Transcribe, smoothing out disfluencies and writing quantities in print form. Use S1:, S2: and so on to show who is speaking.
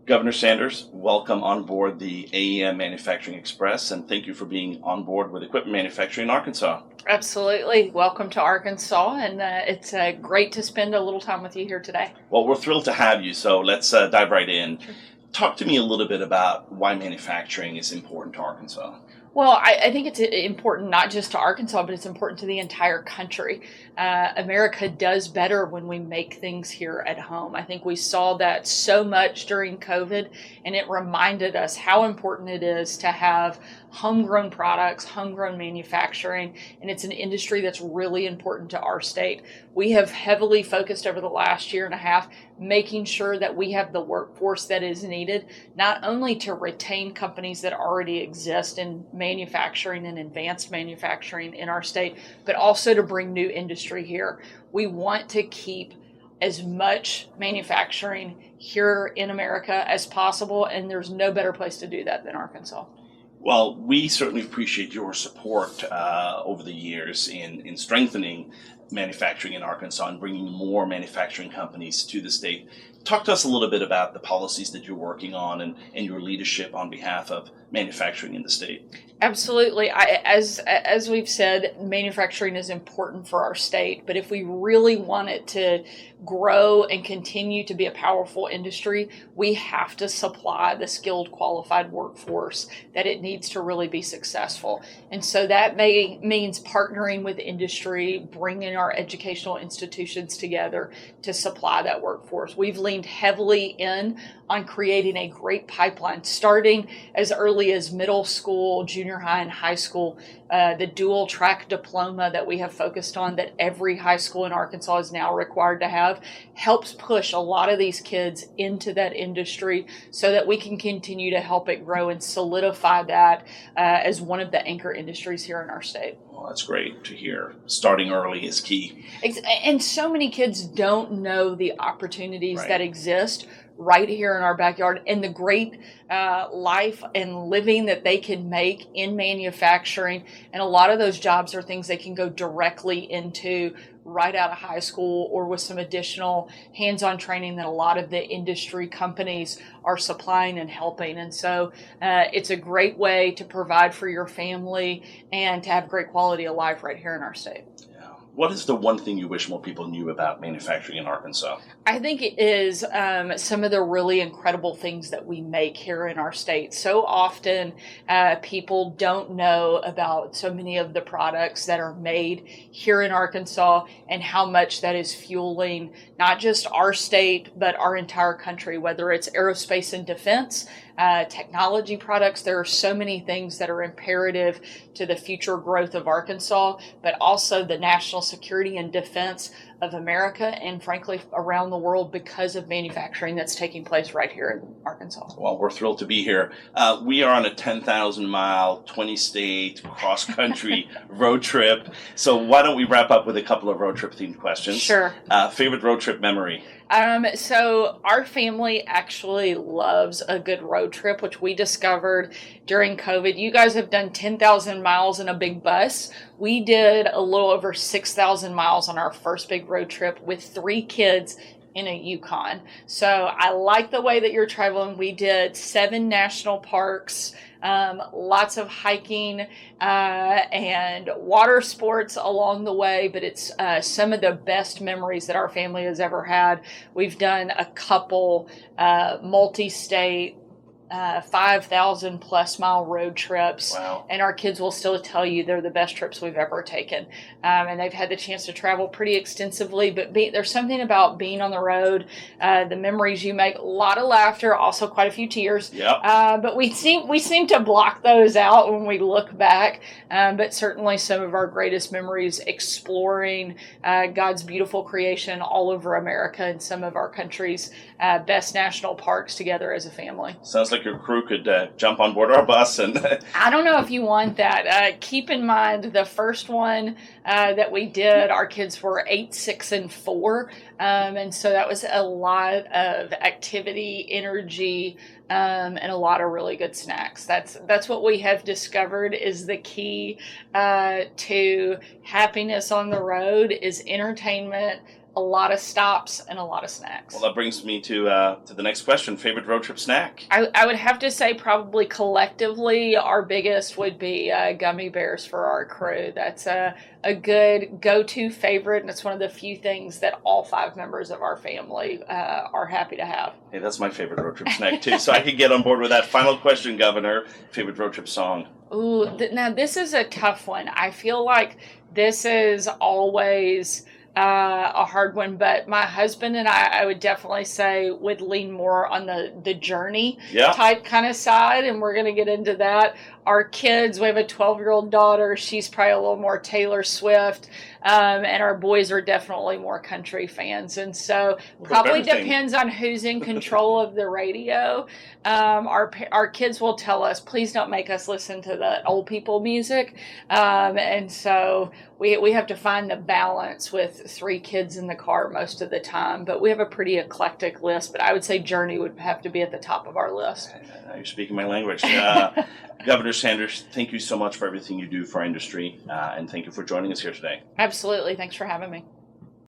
S1: Governor Sanders, welcome on board the AEM Manufacturing Express, and thank you for being on board with equipment manufacturing in Arkansas.
S2: Absolutely. Welcome to Arkansas, and it's great to spend a little time with you here today.
S1: Well, we're thrilled to have you, so let's dive right in. Sure. Talk to me a little bit about why manufacturing is important to Arkansas.
S2: Well, I think it's important not just to Arkansas, but it's important to the entire country. America does better when we make things here at home. I think we saw that so much during COVID, and it reminded us how important it is to have homegrown products, homegrown manufacturing, and it's an industry that's really important to our state. We have heavily focused over the last year and a half making sure that we have the workforce that is needed, not only to retain companies that already exist in manufacturing and advanced manufacturing in our state, but also to bring new industry here. We want to keep as much manufacturing here in America as possible, and there's no better place to do that than Arkansas.
S1: Well, we certainly appreciate your support over the years in strengthening manufacturing in Arkansas and bringing more manufacturing companies to the state. Talk to us a little bit about the policies that you're working on and your leadership on behalf of manufacturing in the state.
S2: Absolutely. As we've said, manufacturing is important for our state, but if we really want it to grow and continue to be a powerful industry, we have to supply the skilled, qualified workforce that it needs to really be successful. And so that means partnering with industry, bringing our educational institutions together to supply that workforce. We've leaned heavily in on creating a great pipeline, starting as early as middle school, junior high, and high school. The dual track diploma that we have focused on, that every high school in Arkansas is now required to have, helps push a lot of these kids into that industry so that we can continue to help it grow and solidify that as one of the anchor industries here in our state.
S1: Well, that's great to hear. Starting early is key.
S2: And so many kids don't know the opportunities that exist right here in our backyard, and the great life and living that they can make in manufacturing. And a lot of those jobs are things they can go directly into right out of high school, or with some additional hands-on training that a lot of the industry companies are supplying and helping. And so it's a great way to provide for your family and to have great quality of life right here in our state.
S1: What is the one thing you wish more people knew about manufacturing in Arkansas?
S2: I think it is some of the really incredible things that we make here in our state. So often people don't know about so many of the products that are made here in Arkansas and how much that is fueling not just our state, but our entire country, whether it's aerospace and defense, technology products. There are so many things that are imperative to the future growth of Arkansas, but also the national security and defense of America and frankly around the world because of manufacturing that's taking place right here in Arkansas.
S1: Well, we're thrilled to be here. We are on a 10,000-mile, 20-state, cross-country road trip. So why don't we wrap up with a couple of road trip-themed questions?
S2: Sure.
S1: Favorite road trip memory?
S2: So our family actually loves a good road trip, which we discovered during COVID. You guys have done 10,000 miles in a big bus. We did a little over 6,000 miles on our first big road trip with 3 kids in a Yukon. So I like the way that you're traveling. We did 7 national parks, lots of hiking and water sports along the way, but it's some of the best memories that our family has ever had. We've done a couple multi-state 5,000 plus mile road trips.
S1: Wow.
S2: And our kids will still tell you they're the best trips we've ever taken. And they've had the chance to travel pretty extensively, but there's something about being on the road, the memories you make, a lot of laughter, also quite a few tears.
S1: Yep.
S2: But we seem to block those out when we look back. But certainly some of our greatest memories exploring God's beautiful creation all over America and some of our country's best national parks together as a family.
S1: Sounds like your crew could jump on board our bus and
S2: I don't know if you want that. Keep in mind the first one that we did, our kids were 8, 6, and 4. And so that was a lot of activity, energy, and a lot of really good snacks. That's what we have discovered is the key to happiness on the road is entertainment, a lot of stops, and a lot of snacks.
S1: Well, that brings me to the next question. Favorite road trip snack?
S2: I would have to say probably collectively our biggest would be gummy bears for our crew. That's a good go-to favorite, and it's one of the few things that all 5 members of our family are happy to have.
S1: Hey, that's my favorite road trip snack too, so I could get on board with that. Final question, Governor. Favorite road trip song?
S2: Ooh, now this is a tough one. I feel like this is always a hard one, but my husband and I would definitely say would lean more on the journey type kind of side, and we're going to get into that. Our kids, we have a 12-year-old daughter. She's probably a little more Taylor Swift, and our boys are definitely more country fans. And so probably depends on who's in control of the radio. Our kids will tell us, please don't make us listen to the old people music. And so we have to find the balance with 3 kids in the car most of the time. But we have a pretty eclectic list. But I would say Journey would have to be at the top of our list.
S1: Now you're speaking my language. Governor Sanders, thank you so much for everything you do for our industry, and thank you for joining us here today.
S2: Absolutely. Thanks for having me.